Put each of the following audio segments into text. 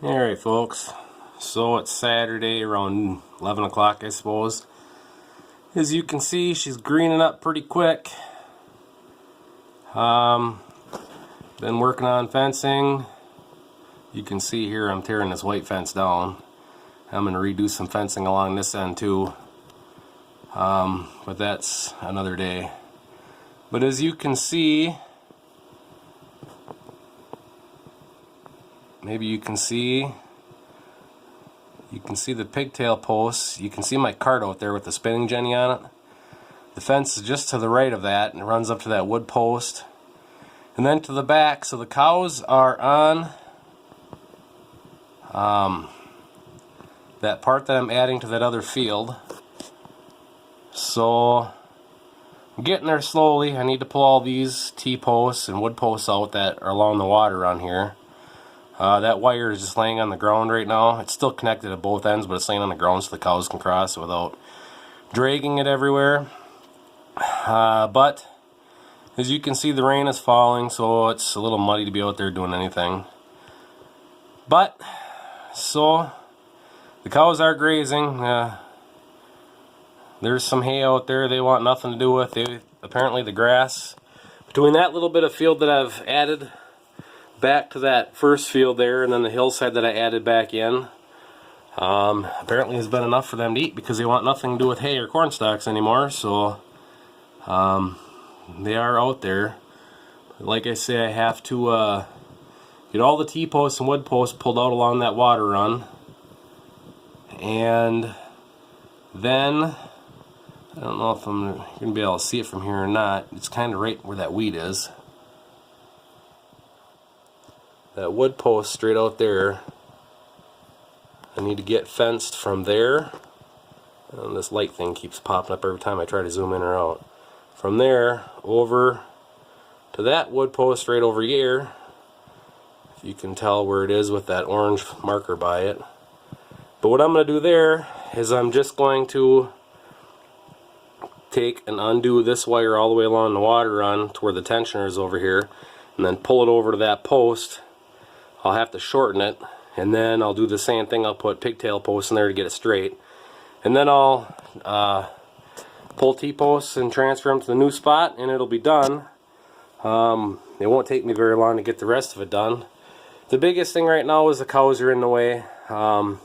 Alright folks, so it's Saturday around 11 o'clock I suppose. As you can see, she's greening up pretty quick. Been working on fencing. You can see here I'm tearing this white fence down. I'm going to redo some fencing along this end too. But that's another day. But as you can see, maybe you can see the pigtail posts. You can see my cart out there with the spinning jenny on it. The fence is just to the right of that and it runs up to that wood post. And then to the back, so the cows are on that part that I'm adding to that other field. So I'm getting there slowly. I need to pull all these T-posts and wood posts out that are along the water on here. That wire is just laying on the ground right now. It's still connected at both ends, but it's laying on the ground so the cows can cross without dragging it everywhere. But as you can see, the rain is falling, so it's a little muddy to be out there doing anything. But so the cows are grazing. There's some hay out there they want nothing to do with. Apparently the grass between that little bit of field that I've added back to that first field there, and then the hillside that I added back in, apparently has been enough for them to eat, because they want nothing to do with hay or corn stalks anymore. So they are out there. Like I say, I have to get all the T-posts and wood posts pulled out along that water run, and then I don't know if I'm going to be able to see it from here or not. It's kind of right where that weed is. That wood post straight out there, I need to get fenced from there. And this light thing keeps popping up every time I try to zoom in or out. From there over to that wood post right over here. If you can tell where it is with that orange marker by it. But what I'm going to do there is I'm just going to take and undo this wire all the way along the water run to where the tensioner is over here, and then pull it over to that post. I'll have to shorten it, and then I'll do the same thing. I'll put pigtail posts in there to get it straight, and then I'll pull T-posts and transfer them to the new spot, and it'll be done. It won't take me very long to get the rest of it done. The biggest thing right now is the cows are in the way. And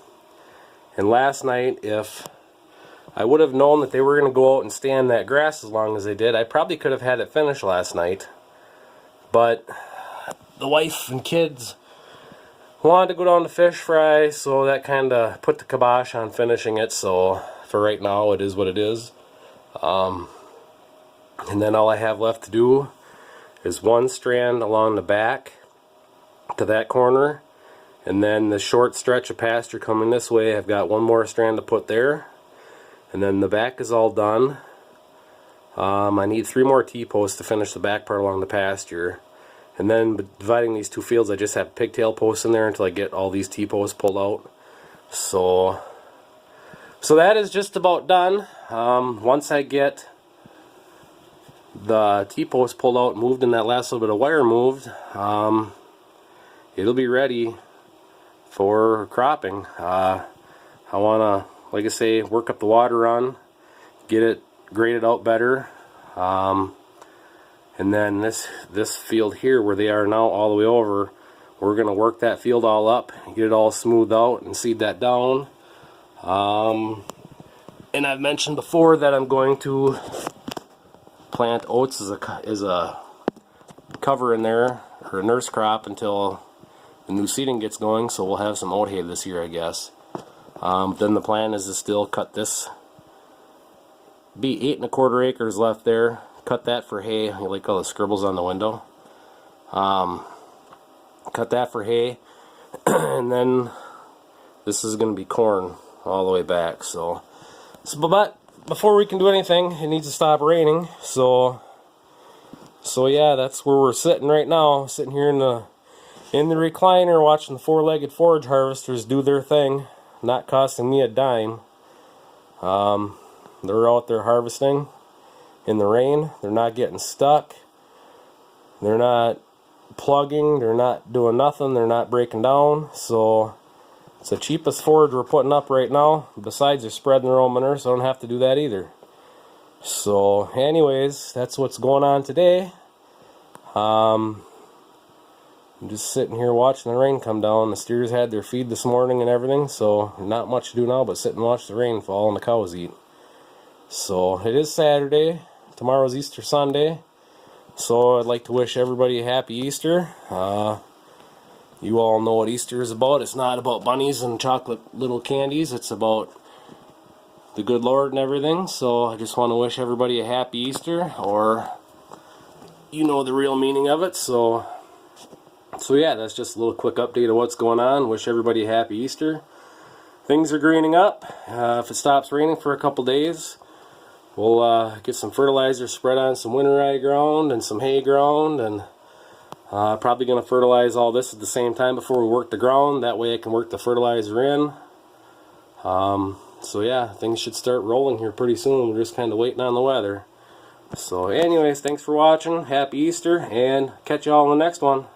last night, if I would have known that they were going to go out and stand that grass as long as they did, I probably could have had it finished last night. But the wife and kids wanted to go down to fish fry, so that kind of put the kibosh on finishing it. So for right now, it is what it is. And then all I have left to do is one strand along the back to that corner, and then the short stretch of pasture coming this way, I've got one more strand to put there, and then the back is all done. I need 3 more T-posts to finish the back part along the pasture. And then dividing these two fields, I just have pigtail posts in there until I get all these T-posts pulled out. So that is just about done. Once I get the T-posts pulled out, moved, and that last little bit of wire moved, it'll be ready for cropping. I want to, like I say, work up the water run, get it graded out better. And then this field here where they are now all the way over, we're going to work that field all up, get it all smoothed out and seed that down. And I've mentioned before that I'm going to plant oats as a cover in there, or a nurse crop, until the new seeding gets going, so we'll have some oat hay this year, I guess. Then the plan is to still cut this, be 8 1/4 acres left there. Cut that for hay. You like all the scribbles on the window? Cut that for hay, and then this is going to be corn all the way back. So, but before we can do anything, it needs to stop raining. So yeah, that's where we're sitting right now. Sitting here in the recliner, watching the 4-legged forage harvesters do their thing. Not costing me a dime. They're out there harvesting in the rain. They're not getting stuck. They're not plugging. They're not doing nothing. They're not breaking down. So It's the cheapest forage we're putting up right now. Besides, they're spreading their own manure, so I don't have to do that either. So, anyways, that's what's going on today. I'm just sitting here watching the rain come down. The steers had their feed this morning and everything, so not much to do now but sit and watch the rain fall and the cows eat. So, it is Saturday. Tomorrow's Easter Sunday. So, I'd like to wish everybody a happy Easter. You all know what Easter is about. It's not about bunnies and chocolate little candies. It's about the good Lord and everything. So I just want to wish everybody a happy Easter, or you know the real meaning of it. So yeah, that's just a little quick update of what's going on. Wish everybody a happy Easter. Things are greening up. If it stops raining for a couple days, we'll get some fertilizer spread on some winter rye ground and some hay ground, and probably going to fertilize all this at the same time before we work the ground. That way I can work the fertilizer in. So yeah, things should start rolling here pretty soon. We're just kind of waiting on the weather. So anyways, thanks for watching. Happy Easter, and catch you all in the next one.